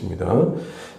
나누겠습니다.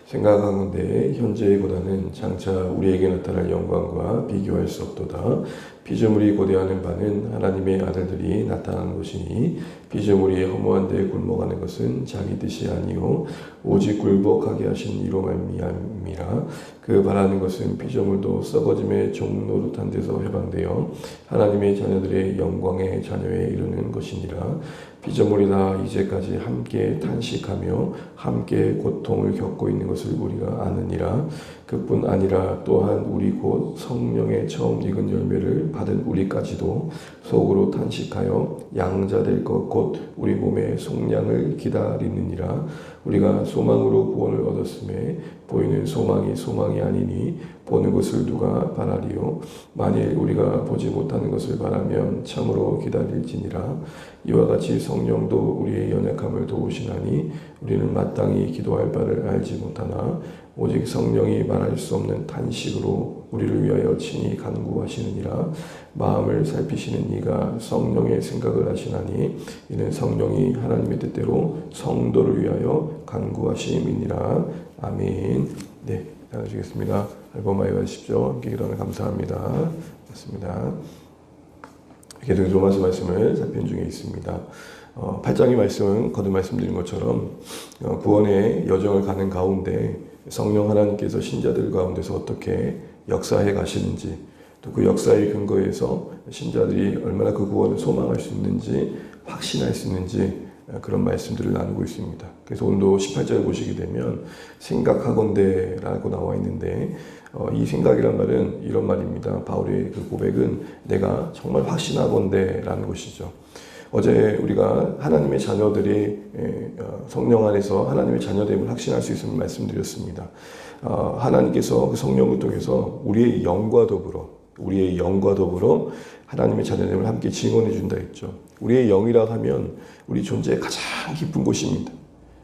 생각하건대 현재의 고난은 장차 우리에게 나타날 영광과 비교할 수 없도다. 피조물이 고대하는 바는 하나님의 아들들이 나타난 것이니 피조물이 허무한 데 굴복하는 것은 자기 뜻이 아니요 오직 굴복하게 하신 이로 말미암이라. 그 바라는 것은 피조물도 썩어짐의 종노릇한 데서 해방되어 하나님의 자녀들의 영광의 자녀에 이르는 것이니라. 피조물이 다 이제까지 함께 탄식하며 함께 고통을 겪고 있는 것을 우리가 아느니라. 그뿐 아니라 또한 우리 곧 성령의 처음 익은 열매를 받은 우리까지도 속으로 탄식하여 양자될 것 곧 우리 몸의 속량을 기다리느니라. 우리가 소망으로 구원을 얻었음에 보이는 소망이 소망이 아니니 보는 것을 누가 바라리요. 만일 우리가 보지 못하는 것을 바라면 참으로 기다릴지니라. 이와 같이 성령도 우리의 연약함을 도우시나니 우리는 마땅히 기도할 바를 알지 못하나 오직 성령이 말할 수 없는 탄식으로 우리를 위하여 친히 간구하시느니라. 마음을 살피시는 이가 성령의 생각을 하시나니 이는 성령이 하나님의 뜻대로 성도를 위하여 간구하심이니라. 아멘. 네, 나누시겠습니다. 앨범 많이 받으십시오. 함께 기도하면 감사합니다. 맞습니다. 계속 로마서 말씀을 살피는 중에 있습니다. 8장의 말씀은 거듭 말씀드린 것처럼 구원의 여정을 가는 가운데 성령 하나님께서 신자들 가운데서 어떻게 역사해 가시는지, 또 그 역사의 근거에서 신자들이 얼마나 그 구원을 소망할 수 있는지, 확신할 수 있는지 그런 말씀들을 나누고 있습니다. 그래서 오늘도 18절 보시게 되면 생각하건대 라고 나와 있는데 이 생각이란 말은 이런 말입니다. 바울의 그 고백은 내가 정말 확신하건대 라는 것이죠. 어제 우리가 하나님의 자녀들이 성령 안에서 하나님의 자녀됨을 확신할 수 있음을 말씀드렸습니다. 하나님께서 그 성령을 통해서 우리의 영과 더불어 하나님의 자녀됨을 함께 증언해 준다 했죠. 우리의 영이라 하면 우리 존재의 가장 깊은 곳입니다.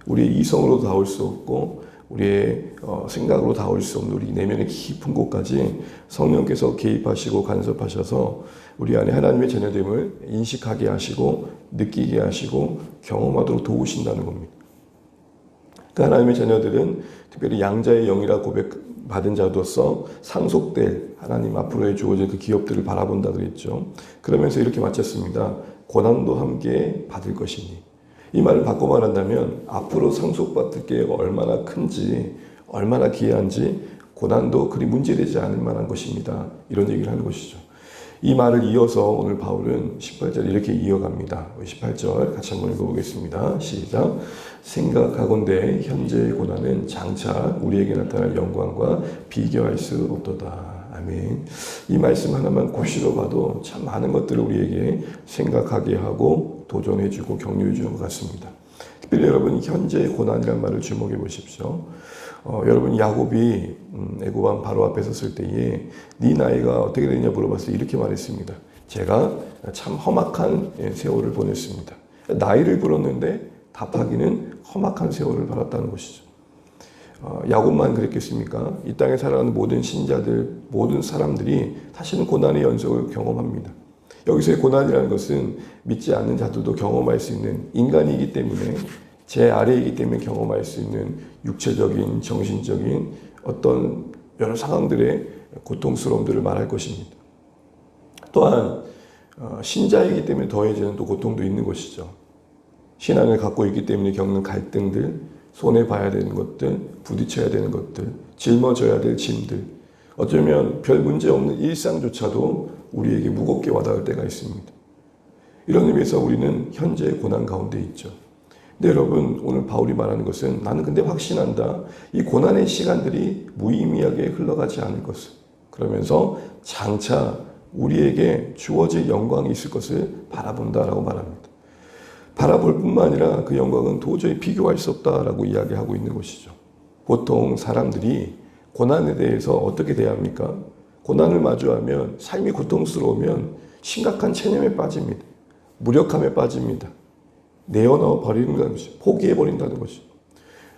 우리의 이성으로 닿을 수 없고 우리의 생각으로 닿을 수 없는 우리 내면의 깊은 곳까지 성령께서 개입하시고 간섭하셔서 우리 안에 하나님의 자녀됨을 인식하게 하시고 느끼게 하시고 경험하도록 도우신다는 겁니다. 그 하나님의 자녀들은 특별히 양자의 영이라 고백받은 자로서 상속될 하나님 앞으로의 주어질 그 기업들을 바라본다 그랬죠. 그러면서 이렇게 마쳤습니다. 고난도 함께 받을 것이니. 이 말을 바꿔 말한다면 앞으로 상속받을 게 얼마나 큰지, 얼마나 귀한지 고난도 그리 문제되지 않을 만한 것입니다. 이런 얘기를 하는 것이죠. 이 말을 이어서 오늘 바울은 18절 이렇게 이어갑니다. 18절 같이 한번 읽어보겠습니다. 시작. 생각하건대 현재의 고난은 장차 우리에게 나타날 영광과 비교할 수 없도다. 아멘. 이 말씀 하나만 고시로 봐도 참 많은 것들을 우리에게 생각하게 하고 도전해주고 격려해주는 것 같습니다. 특별히 여러분 현재의 고난이라는 말을 주목해 보십시오. 여러분 야곱이 애굽왕 바로 앞에 섰을 때에 네 나이가 어떻게 되느냐 물어봤을 때 이렇게 말했습니다. 제가 참 험악한 세월을 보냈습니다. 나이를 물었는데 답하기는 험악한 세월을 받았다는 것이죠. 야곱만 그랬겠습니까? 이 땅에 살아가는 모든 신자들, 모든 사람들이 사실은 고난의 연속을 경험합니다. 여기서의 고난이라는 것은 믿지 않는 자들도 경험할 수 있는 인간이기 때문에 제 아래이기 때문에 경험할 수 있는 육체적인, 정신적인 어떤 여러 상황들의 고통스러움들을 말할 것입니다. 또한 신자이기 때문에 더해지는 또 고통도 있는 것이죠. 신앙을 갖고 있기 때문에 겪는 갈등들, 손해 봐야 되는 것들, 부딪혀야 되는 것들, 짊어져야 될 짐들, 어쩌면 별 문제 없는 일상조차도 우리에게 무겁게 와닿을 때가 있습니다. 이런 의미에서 우리는 현재의 고난 가운데 있죠. 근데 여러분 오늘 바울이 말하는 것은 나는 근데 확신한다. 이 고난의 시간들이 무의미하게 흘러가지 않을 것을. 그러면서 장차 우리에게 주어질 영광이 있을 것을 바라본다라고 말합니다. 바라볼 뿐만 아니라 그 영광은 도저히 비교할 수 없다라고 이야기하고 있는 것이죠. 보통 사람들이 고난에 대해서 어떻게 대합니까? 고난을 마주하면 삶이 고통스러우면 심각한 체념에 빠집니다. 무력함에 빠집니다. 내어놓아 버리는 것이죠. 포기해버린다는 것이죠.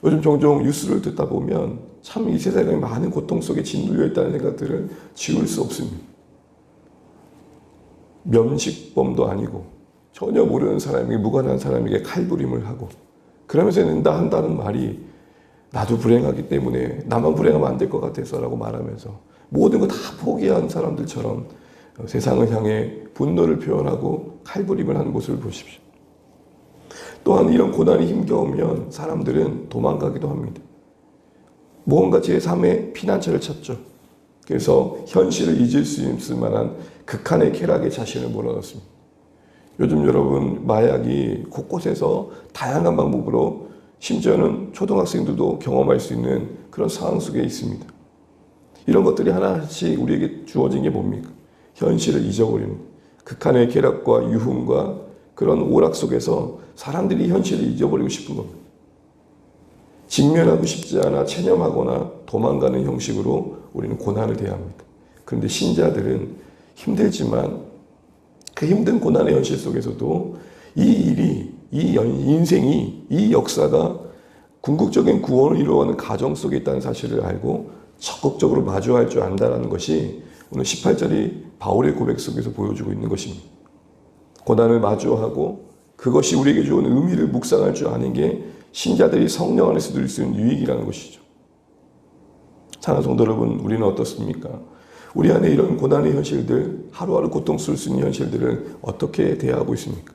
요즘 종종 뉴스를 듣다 보면 참 이 세상에 많은 고통 속에 짓눌려 있다는 생각들을 지울 수 없습니다. 면식범도 아니고 전혀 모르는 사람에게 무관한 사람에게 칼부림을 하고 그러면서 낸다 한다는 말이 나도 불행하기 때문에 나만 불행하면 안 될 것 같아서 라고 말하면서 모든 거 다 포기한 사람들처럼 세상을 향해 분노를 표현하고 칼부림을 하는 모습을 보십시오. 또한 이런 고난이 힘겨우면 사람들은 도망가기도 합니다. 무언가 제3의 피난처를 찾죠. 그래서 현실을 잊을 수 있을 만한 극한의 쾌락에 자신을 몰아넣습니다. 요즘 여러분 마약이 곳곳에서 다양한 방법으로 심지어는 초등학생들도 경험할 수 있는 그런 상황 속에 있습니다. 이런 것들이 하나씩 우리에게 주어진 게 뭡니까? 현실을 잊어버리는 극한의 쾌락과 유흥과 그런 오락 속에서 사람들이 현실을 잊어버리고 싶은 겁니다. 직면하고 싶지 않아 체념하거나 도망가는 형식으로 우리는 고난을 대합니다. 그런데 신자들은 힘들지만 그 힘든 고난의 현실 속에서도 이 일이, 이 인생이, 이 역사가 궁극적인 구원을 이루어가는 가정 속에 있다는 사실을 알고 적극적으로 마주할 줄 안다는 것이 오늘 18절이 바울의 고백 속에서 보여주고 있는 것입니다. 고난을 마주하고 그것이 우리에게 주는 의미를 묵상할 줄 아는 게 신자들이 성령 안에서 누릴 수 있는 유익이라는 것이죠. 사랑하는 성도 여러분, 우리는 어떻습니까? 우리 안에 이런 고난의 현실들, 하루하루 고통스러울 수 있는 현실들을 어떻게 대하고 있습니까?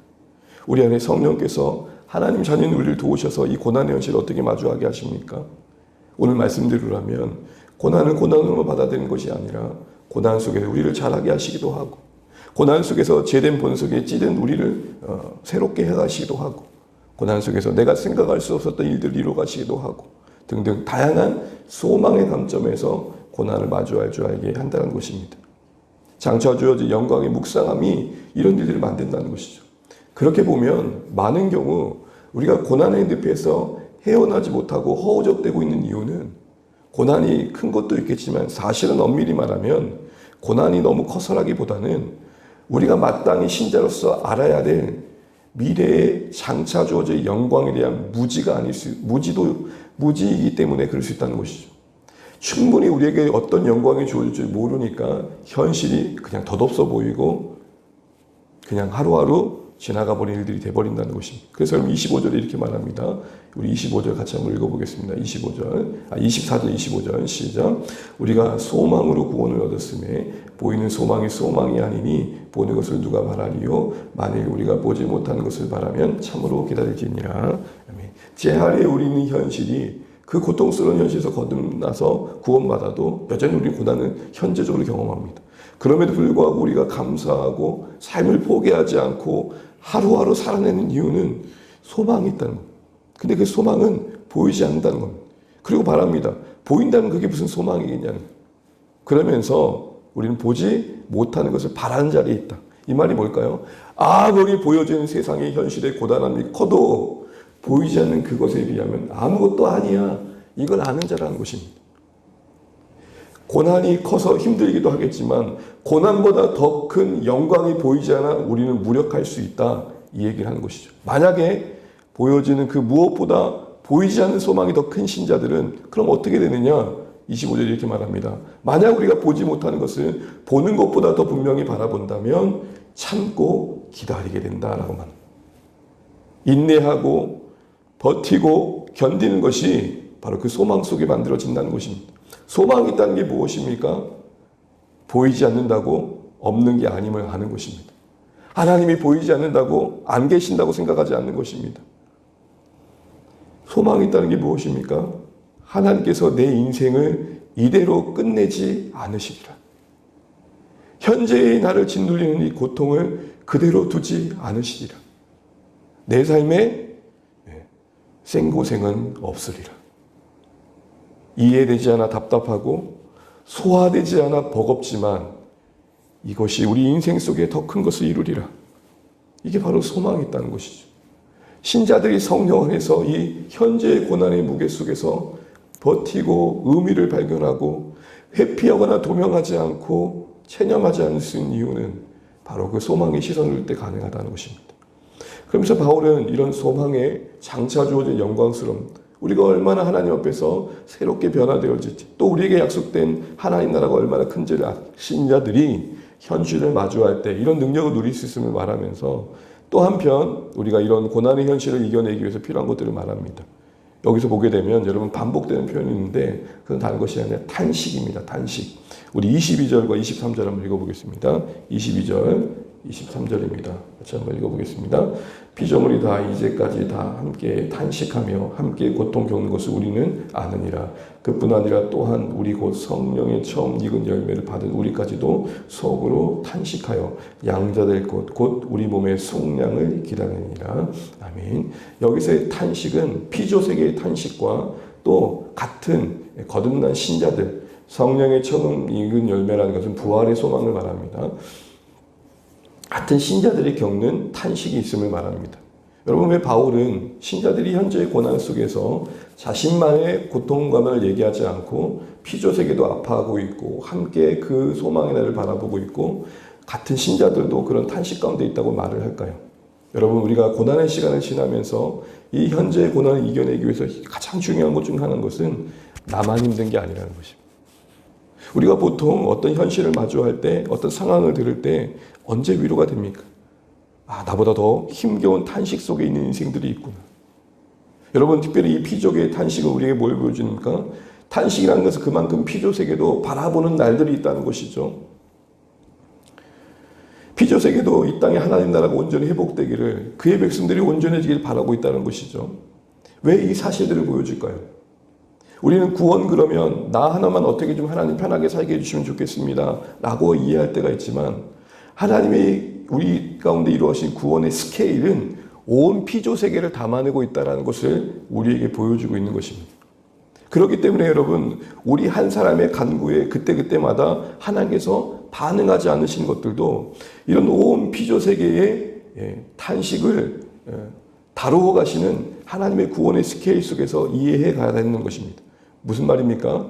우리 안에 성령께서 하나님 자녀인 우리를 도우셔서 이 고난의 현실을 어떻게 마주하게 하십니까? 오늘 말씀대로라면 고난을 고난으로 받아들이는 것이 아니라 고난 속에서 우리를 자라게 하시기도 하고 고난 속에서 죄된 본속에 찌든 우리를 새롭게 해가시기도 하고 고난 속에서 내가 생각할 수 없었던 일들을 이루어가시기도 하고 등등 다양한 소망의 관점에서 고난을 마주할 줄 알게 한다는 것입니다. 장차 주어진 영광의 묵상함이 이런 일들을 만든다는 것이죠. 그렇게 보면 많은 경우 우리가 고난의 늪에서 헤어나지 못하고 허우적대고 있는 이유는 고난이 큰 것도 있겠지만 사실은 엄밀히 말하면 고난이 너무 커서라기보다는 우리가 마땅히 신자로서 알아야 될 미래에 장차 주어질 영광에 대한 무지이기 때문에 그럴 수 있다는 것이죠. 충분히 우리에게 어떤 영광이 주어질지 모르니까 현실이 그냥 덧없어 보이고 그냥 하루하루 지나가 버린 일들이 돼버린다는 것입니다. 그래서 여러분 25절에 이렇게 말합니다. 우리 25절 같이 한번 읽어보겠습니다. 24절 25절 시작. 우리가 소망으로 구원을 얻었음에 보이는 소망이 소망이 아니니 보는 것을 누가 바라리요 만일 우리가 보지 못하는 것을 바라면 참으로 기다릴지니라. 제 아래에 우리는 현실이 그 고통스러운 현실에서 거듭나서 구원받아도 여전히 우리 고난을 현재적으로 경험합니다. 그럼에도 불구하고 우리가 감사하고 삶을 포기하지 않고 하루하루 살아내는 이유는 소망이 있다는 겁니다. 근데 그 소망은 보이지 않는다는 겁니다. 그리고 바랍니다. 보인다면 그게 무슨 소망이겠냐는. 그러면서 우리는 보지 못하는 것을 바라는 자리에 있다. 이 말이 뭘까요? 아무리 보여지는 세상의 현실의 고단함이 커도 보이지 않는 그것에 비하면 아무것도 아니야. 이걸 아는 자라는 것입니다. 고난이 커서 힘들기도 하겠지만 고난보다 더 큰 영광이 보이지 않아 우리는 무력할 수 있다. 이 얘기를 하는 것이죠. 만약에 보여지는 그 무엇보다 보이지 않는 소망이 더 큰 신자들은 그럼 어떻게 되느냐? 25절에 이렇게 말합니다. 만약 우리가 보지 못하는 것을 보는 것보다 더 분명히 바라본다면 참고 기다리게 된다라고 말합니다. 인내하고 버티고 견디는 것이 바로 그 소망 속에 만들어진다는 것입니다. 소망이 있다는 게 무엇입니까? 보이지 않는다고 없는 게 아님을 아는 것입니다. 하나님이 보이지 않는다고 안 계신다고 생각하지 않는 것입니다. 소망이 있다는 게 무엇입니까? 하나님께서 내 인생을 이대로 끝내지 않으시리라. 현재의 나를 짓눌리는 이 고통을 그대로 두지 않으시리라. 내 삶에 생고생은 없으리라. 이해되지 않아 답답하고 소화되지 않아 버겁지만 이것이 우리 인생 속에 더 큰 것을 이루리라. 이게 바로 소망이 있다는 것이죠. 신자들이 성령 안에서 이 현재의 고난의 무게 속에서 버티고 의미를 발견하고 회피하거나 도명하지 않고 체념하지 않을 수 있는 이유는 바로 그 소망의 시선을 둘 때 가능하다는 것입니다. 그러면서 바울은 이런 소망에 장차 주어진 영광스러움, 우리가 얼마나 하나님 앞에서 새롭게 변화되어질지, 또 우리에게 약속된 하나님 나라가 얼마나 큰지를 신자들이 현실을 마주할 때 이런 능력을 누릴 수 있음을 말하면서 또 한편 우리가 이런 고난의 현실을 이겨내기 위해서 필요한 것들을 말합니다. 여기서 보게 되면 여러분 반복되는 표현이 있는데 그건 다른 것이 아니라 탄식입니다. 탄식. 우리 22절과 23절 한번 읽어보겠습니다. 22절, 23절입니다. 같이 한번 읽어보겠습니다. 피조물이 다 이제까지 다 함께 탄식하며 함께 고통 겪는 것을 우리는 아느니라. 그뿐 아니라 또한 우리 곧 성령의 처음 익은 열매를 받은 우리까지도 속으로 탄식하여 양자될 것 곧 우리 몸의 속량을 기다리니라. 아멘. 여기서의 탄식은 피조세계의 탄식과 또 같은 거듭난 신자들, 성령의 처음 익은 열매라는 것은 부활의 소망을 말합니다. 같은 신자들이 겪는 탄식이 있음을 말합니다. 여러분, 왜 바울은 신자들이 현재의 고난 속에서 자신만의 고통감을 얘기하지 않고 피조세계도 아파하고 있고 함께 그 소망의 날을 바라보고 있고 같은 신자들도 그런 탄식 가운데 있다고 말을 할까요? 여러분, 우리가 고난의 시간을 지나면서 이 현재의 고난을 이겨내기 위해서 가장 중요한 것 중 하나인 것은 나만 힘든 게 아니라는 것입니다. 우리가 보통 어떤 현실을 마주할 때, 어떤 상황을 들을 때 언제 위로가 됩니까? 나보다 더 힘겨운 탄식 속에 있는 인생들이 있구나. 여러분, 특별히 이 피조계의 탄식은 우리에게 뭘 보여주니까? 탄식이라는 것은 그만큼 피조세계도 바라보는 날들이 있다는 것이죠. 피조세계도 이 땅에 하나님 나라가 온전히 회복되기를, 그의 백성들이 온전해지기를 바라고 있다는 것이죠. 왜 이 사실들을 보여줄까요? 우리는 구원 그러면 나 하나만 어떻게 좀 하나님 편하게 살게 해주시면 좋겠습니다 라고 이해할 때가 있지만, 하나님의 우리 가운데 이루어진 구원의 스케일은 온 피조세계를 담아내고 있다는 것을 우리에게 보여주고 있는 것입니다. 그렇기 때문에 여러분, 우리 한 사람의 간구에 그때그때마다 하나님께서 반응하지 않으시는 것들도 이런 온 피조세계의 탄식을 다루어 가시는 하나님의 구원의 스케일 속에서 이해해 가야 되는 것입니다. 무슨 말입니까?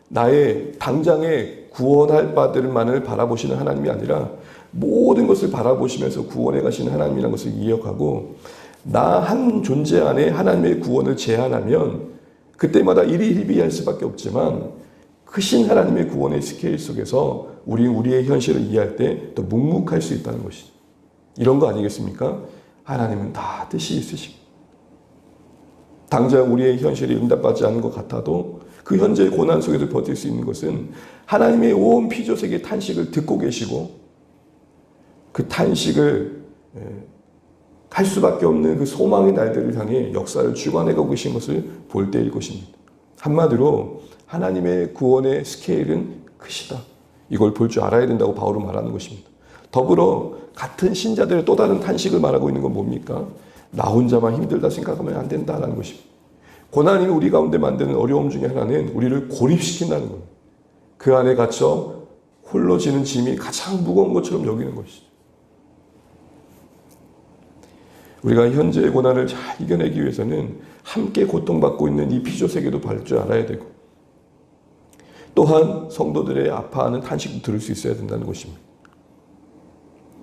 나의 당장에 구원할 바들만을 바라보시는 하나님이 아니라 모든 것을 바라보시면서 구원해 가시는 하나님이라는 것을 기억하고, 나 한 존재 안에 하나님의 구원을 제한하면 그때마다 일희일비할 수밖에 없지만, 크신 하나님의 구원의 스케일 속에서 우리의 현실을 이해할 때 또 묵묵할 수 있다는 것이죠. 이런 거 아니겠습니까? 하나님은 다 뜻이 있으시고, 당장 우리의 현실이 응답받지 않은 것 같아도 그 현재의 고난 속에서 버틸 수 있는 것은 하나님의 온 피조세계의 탄식을 듣고 계시고, 그 탄식을 할 수밖에 없는 그 소망의 날들을 향해 역사를 주관해가고 계신 것을 볼 때일 것입니다. 한마디로 하나님의 구원의 스케일은 크시다. 이걸 볼 줄 알아야 된다고 바울은 말하는 것입니다. 더불어 같은 신자들의 또 다른 탄식을 말하고 있는 건 뭡니까? 나 혼자만 힘들다 생각하면 안 된다는 것입니다. 고난이 우리 가운데 만드는 어려움 중에 하나는 우리를 고립시킨다는 겁니다. 그 안에 갇혀 홀로 지는 짐이 가장 무거운 것처럼 여기는 것이죠. 우리가 현재의 고난을 잘 이겨내기 위해서는 함께 고통받고 있는 이 피조세계도 볼 줄 알아야 되고, 또한 성도들의 아파하는 탄식도 들을 수 있어야 된다는 것입니다.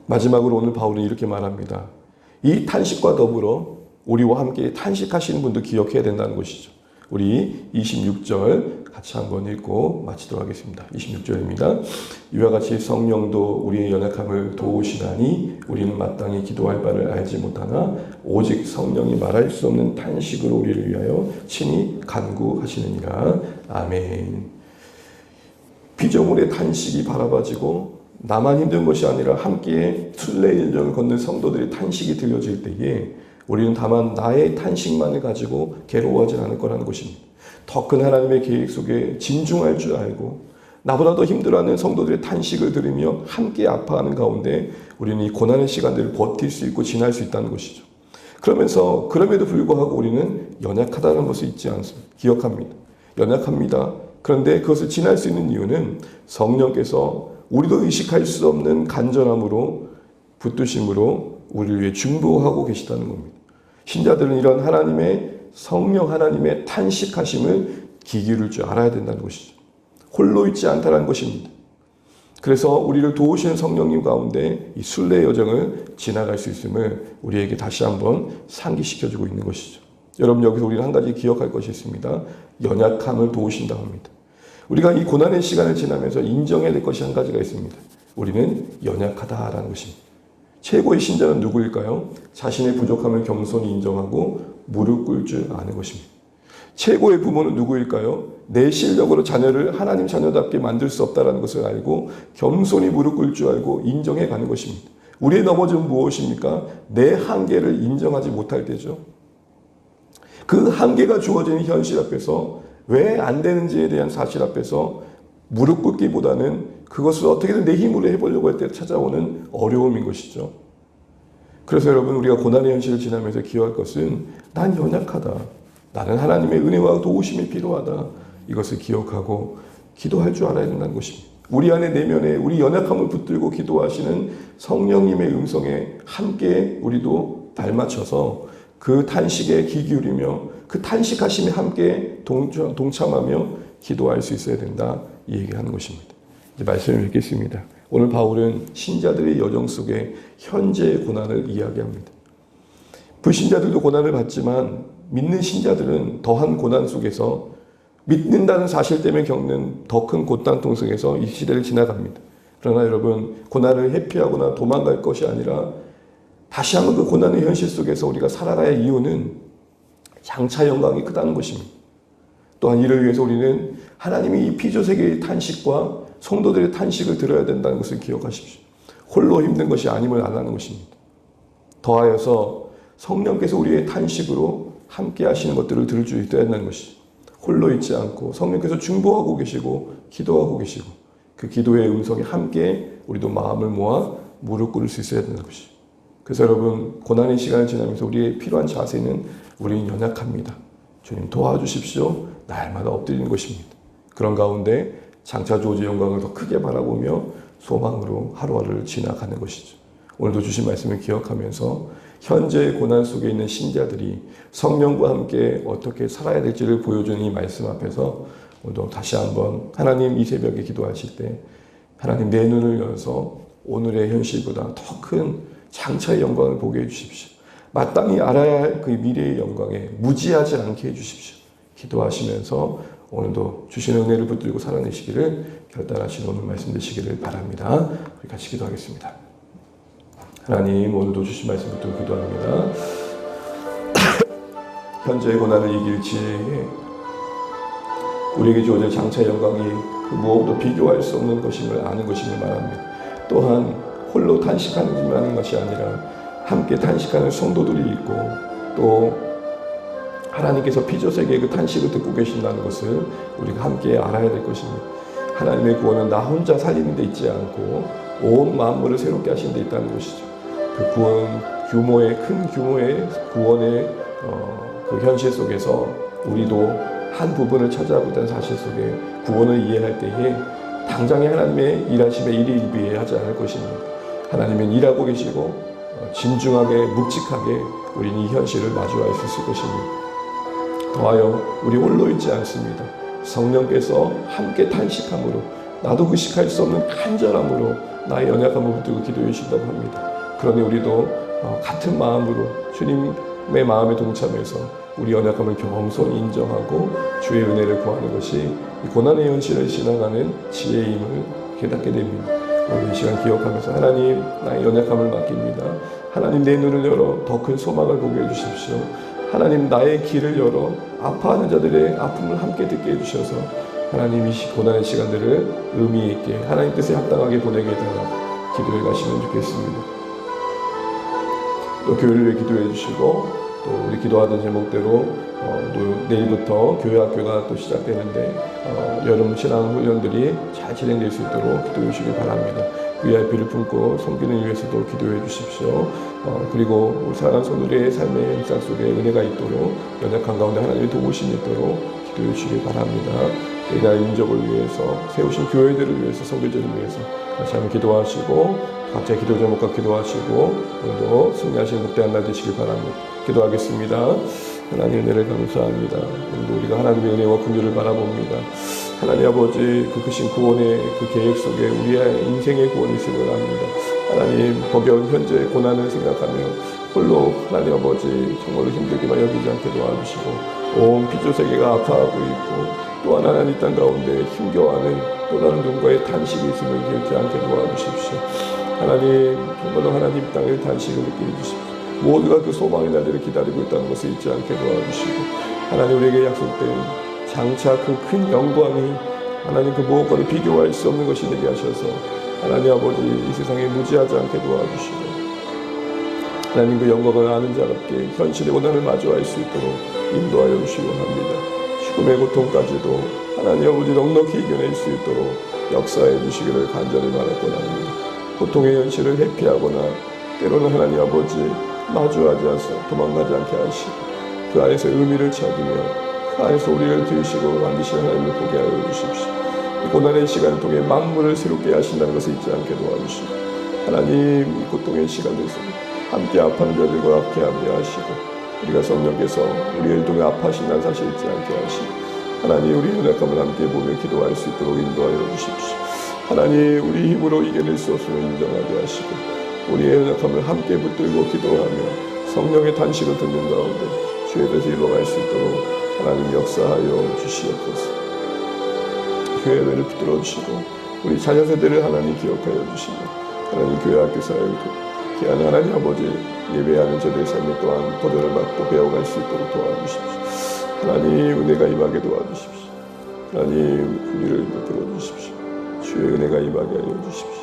마지막으로 오늘 바울은 이렇게 말합니다. 이 탄식과 더불어 우리와 함께 탄식하시는 분도 기억해야 된다는 것이죠. 우리 26절 같이 한번 읽고 마치도록 하겠습니다. 26절입니다. 이와 같이 성령도 우리의 연약함을 도우시나니 우리는 마땅히 기도할 바를 알지 못하나 오직 성령이 말할 수 없는 탄식으로 우리를 위하여 친히 간구하시느니라. 아멘. 피조물의 탄식이 바라봐지고 나만 힘든 것이 아니라 함께 순례의 여정을 걷는 성도들의 탄식이 들려질 때에 우리는 다만 나의 탄식만을 가지고 괴로워하지 않을 거라는 것입니다. 더 큰 하나님의 계획 속에 진중할 줄 알고 나보다 더 힘들어하는 성도들의 탄식을 들으며 함께 아파하는 가운데 우리는 이 고난의 시간들을 버틸 수 있고 지날 수 있다는 것이죠. 그러면서 그럼에도 불구하고 우리는 연약하다는 것을 잊지 않습니다. 기억합니다. 연약합니다. 그런데 그것을 지날 수 있는 이유는 성령께서 우리도 의식할 수 없는 간절함으로 붙드심으로 우리를 위해 중보하고 계시다는 겁니다. 신자들은 이런 하나님의 성령 하나님의 탄식하심을 귀 기울일 줄 알아야 된다는 것이죠. 홀로 있지 않다는 것입니다. 그래서 우리를 도우시는 성령님 가운데 이 순례의 여정을 지나갈 수 있음을 우리에게 다시 한번 상기시켜주고 있는 것이죠. 여러분, 여기서 우리는 한 가지 기억할 것이 있습니다. 연약함을 도우신다고 합니다. 우리가 이 고난의 시간을 지나면서 인정해야 될 것이 한 가지가 있습니다. 우리는 연약하다라는 것입니다. 최고의 신자는 누구일까요? 자신의 부족함을 겸손히 인정하고 무릎 꿇을 줄 아는 것입니다. 최고의 부모는 누구일까요? 내 실력으로 자녀를 하나님 자녀답게 만들 수 없다는 것을 알고 겸손히 무릎 꿇을 줄 알고 인정해 가는 것입니다. 우리의 넘어짐은 무엇입니까? 내 한계를 인정하지 못할 때죠. 그 한계가 주어지는 현실 앞에서 왜 안 되는지에 대한 사실 앞에서 무릎 꿇기보다는 그것을 어떻게든 내 힘으로 해보려고 할 때 찾아오는 어려움인 것이죠. 그래서 여러분, 우리가 고난의 현실을 지나면서 기억할 것은 난 연약하다. 나는 하나님의 은혜와 도우심이 필요하다. 이것을 기억하고 기도할 줄 알아야 된다는 것입니다. 우리 안에 내면에 우리 연약함을 붙들고 기도하시는 성령님의 음성에 함께 우리도 발맞춰서 그 탄식에 귀 기울이며 그 탄식하심에 함께 동참하며 기도할 수 있어야 된다. 이 얘기하는 것입니다. 이제 말씀을 읽겠습니다. 오늘 바울은 신자들의 여정 속에 현재의 고난을 이야기합니다. 불신자들도 고난을 받지만 믿는 신자들은 더한 고난 속에서 믿는다는 사실 때문에 겪는 더 큰 고난통 속에서 이 시대를 지나갑니다. 그러나 여러분, 고난을 회피하거나 도망갈 것이 아니라 다시 한번 그 고난의 현실 속에서 우리가 살아가야 할 이유는 장차 영광이 크다는 것입니다. 또한 이를 위해서 우리는 하나님이 이 피조세계의 탄식과 성도들의 탄식을 들어야 된다는 것을 기억하십시오. 홀로 힘든 것이 아님을 알라는 것입니다. 더하여서 성령께서 우리의 탄식으로 함께 하시는 것들을 들을 수 있어야 한다는 것이죠. 홀로 있지 않고 성령께서 중보하고 계시고 기도하고 계시고 그 기도의 음성에 함께 우리도 마음을 모아 무릎 꿇을 수 있어야 되는 것이죠. 그래서 여러분, 고난의 시간을 지나면서 우리의 필요한 자세는 우리는 연약합니다. 주님 도와주십시오. 날마다 엎드리는 것입니다. 그런 가운데 장차 주어질 영광을 더 크게 바라보며 소망으로 하루하루를 지나가는 것이죠. 오늘도 주신 말씀을 기억하면서 현재의 고난 속에 있는 신자들이 성령과 함께 어떻게 살아야 될지를 보여주는 이 말씀 앞에서 오늘도 다시 한번 하나님 이 새벽에 기도하실 때 하나님 내 눈을 열어서 오늘의 현실보다 더 큰 장차의 영광을 보게 해주십시오. 마땅히 알아야 할 그 미래의 영광에 무지하지 않게 해주십시오. 기도하시면서 오늘도 주시는 은혜를 붙들고 살아내시기를 결단하시는 오늘 말씀 되시기를 바랍니다. 우리 같이 기도하겠습니다. 하나님, 오늘도 주신 말씀 붙들고 기도합니다. 현재의 고난을 이길 지혜에 우리에게 주어질 장차의 영광이 그 무엇도 비교할 수 없는 것임을 아는 것임을 말합니다. 또한 홀로 탄식하는 것이 아니라 함께 탄식하는 성도들이 있고 또 하나님께서 피조세계의 그 탄식을 듣고 계신다는 것을 우리가 함께 알아야 될 것입니다. 하나님의 구원은 나 혼자 살리는 데 있지 않고 온 만물을 새롭게 하시는 데 있다는 것이죠. 그 구원 규모의 큰 규모의 구원의 그 현실 속에서 우리도 한 부분을 차지하고 있다는 사실 속에 구원을 이해할 때에 당장의 하나님의 일하심에 일희일비하지 않을 것입니다. 하나님은 일하고 계시고 진중하게 묵직하게 우리는 이 현실을 마주할 수 있을 것입니다. 더하여 우리 홀로 있지 않습니다. 성령께서 함께 탄식함으로 나도 의식할 수 없는 간절함으로 나의 연약함을 붙들고 기도해 주신다고 합니다. 그러니 우리도 같은 마음으로 주님의 마음에 동참해서 우리 연약함을 겸손히 인정하고 주의 은혜를 구하는 것이 이 고난의 현실을 지나가는 지혜임을 깨닫게 됩니다. 오늘 이 시간 기억하면서 하나님, 나의 연약함을 맡깁니다. 하나님, 내 눈을 열어 더 큰 소망을 보게 해주십시오. 하나님, 나의 길을 열어 아파하는 자들의 아픔을 함께 듣게 해주셔서 하나님, 이 고난의 시간들을 의미 있게 하나님 뜻에 합당하게 보내게 해달라 기도해 가시면 좋겠습니다. 또 교회를 위해 기도해 주시고 또 우리 기도하던 제목대로 또 내일부터 교회 학교가 또 시작되는데 여름 신앙 훈련들이 잘 진행될 수 있도록 기도해 주시기 바랍니다. VIP를 품고 섬기는 위해서도 기도해 주십시오. 그리고 우리 사랑하는 성도들의 삶의 일상 속에 은혜가 있도록 연약한 가운데 하나님의 도우심이 있도록 기도해 주시기 바랍니다. 이 나라의 민족을 위해서 세우신 교회들을 위해서 선교제를 위해서 다시 한번 기도하시고 각자의 기도 제목과 기도하시고 오늘도 승리하시는 복되한 날 되시길 바랍니다. 기도하겠습니다. 하나님 은혜를 감사합니다. 오늘도 우리가 하나님의 은혜와 긍휼을 바라봅니다. 하나님 아버지, 그 크신 구원의 그 계획 속에 우리의 인생의 구원이 있음을 압니다. 하나님, 버겨운 현재의 고난을 생각하며 홀로 하나님 아버지 정말로 힘들게만 여기지 않게 도와주시고 온 피조세계가 아파하고 있고 또한 하나님 이 땅 가운데 힘겨워하는 또 다른 누군가의 탄식이 있음을 기억지 않게 도와주십시오. 하나님, 정말로 하나님 이 땅의 탄식을 느끼게 해주십시오. 모두가 그 소망의 날들을 기다리고 있다는 것을 잊지 않게 도와주시고 하나님 우리에게 약속된 장차 그 큰 영광이 하나님 그 무엇과도 비교할 수 없는 것이 되게 하셔서 하나님 아버지 이 세상에 무지하지 않게 도와주시고 하나님 그 영광을 아는 자답게 현실의 고난을 마주할 수 있도록 인도하여 주시기 원합니다. 죽음의 고통까지도 하나님 아버지 넉넉히 이겨낼 수 있도록 역사해 주시기를 간절히 바랄 원합니다. 고통의 현실을 회피하거나 때로는 하나님 아버지 마주하지 않아 도망가지 않게 하시고 그 안에서 의미를 찾으며 그 안에서 우리를 들으시고 반드시 하나님을 보게 하여 주십시오. 이 고난의 시간을 통해 만물을 새롭게 하신다는 것을 잊지 않게 도와주시고 하나님 이 고통의 시간에서 함께 아파하는 자들과 함께하게 하시고 우리가 성령께서 우리를 통해 아파하신다는 사실 잊지 않게 하시고 하나님 우리의 연약함을 함께 보며 기도할 수 있도록 인도하여 주십시오. 하나님 우리 힘으로 이겨낼 수 없음을 인정하게 하시고 우리의 연약함을 함께 붙들고 기도하며 성령의 단식을 듣는 가운데 주의 뜻을 이루어갈 수 있도록 하나님 역사하여 주시옵소서. 교회를 붙들어 주시고 우리 자녀 세대를 하나님 기억하여 주시고 하나님 교회 학교 사역을 귀한 하나님 아버지 예배하는 저들의 삶 또한 보도를 받고 배워갈 수 있도록 도와주십시오. 하나님 은혜가 임하게 도와주십시오. 하나님 우리를 붙들어 주십시오. 주의 은혜가 임하게 하여 주십시오.